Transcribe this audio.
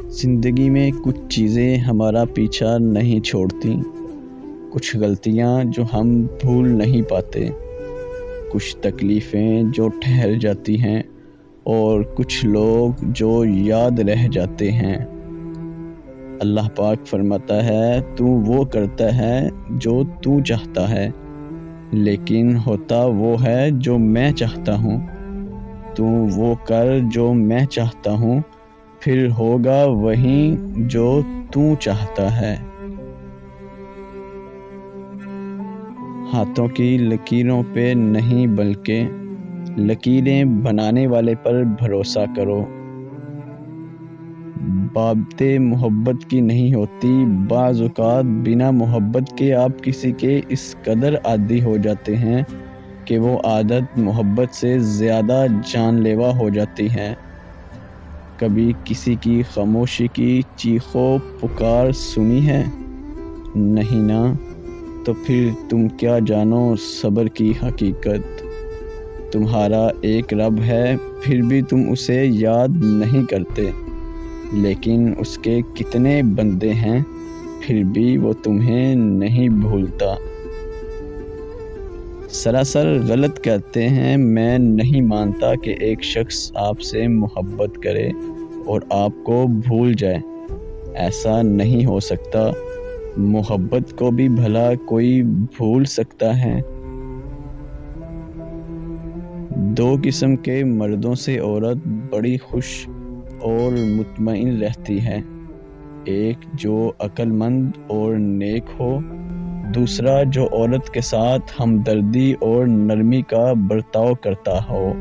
زندگی میں کچھ چیزیں ہمارا پیچھا نہیں چھوڑتی، کچھ غلطیاں جو ہم بھول نہیں پاتے، کچھ تکلیفیں جو ٹھہر جاتی ہیں اور کچھ لوگ جو یاد رہ جاتے ہیں۔ اللہ پاک فرماتا ہے تو وہ کرتا ہے جو تو چاہتا ہے، لیکن ہوتا وہ ہے جو میں چاہتا ہوں۔ تو وہ کر جو میں چاہتا ہوں، پھر ہوگا وہی جو تو چاہتا ہے۔ ہاتھوں کی لکیروں پہ نہیں بلکہ لکیریں بنانے والے پر بھروسہ کرو۔ بابتیں محبت کی نہیں ہوتی، بعض اوقات بنا محبت کے آپ کسی کے اس قدر عادی ہو جاتے ہیں کہ وہ عادت محبت سے زیادہ جان لیوا ہو جاتی ہے۔ کبھی کسی کی خاموشی کی چیخ و پکار سنی ہے؟ نہیں نا، تو پھر تم کیا جانو صبر کی حقیقت۔ تمہارا ایک رب ہے، پھر بھی تم اسے یاد نہیں کرتے، لیکن اس کے کتنے بندے ہیں، پھر بھی وہ تمہیں نہیں بھولتا۔ سراسر غلط کہتے ہیں، میں نہیں مانتا کہ ایک شخص آپ سے محبت کرے اور آپ کو بھول جائے۔ ایسا نہیں ہو سکتا۔ محبت کو بھی بھلا کوئی بھول سکتا ہے؟ دو قسم کے مردوں سے عورت بڑی خوش اور مطمئن رہتی ہے، ایک جو عقل مند اور نیک ہو، دوسرا جو عورت کے ساتھ ہمدردی اور نرمی کا برتاؤ کرتا ہو۔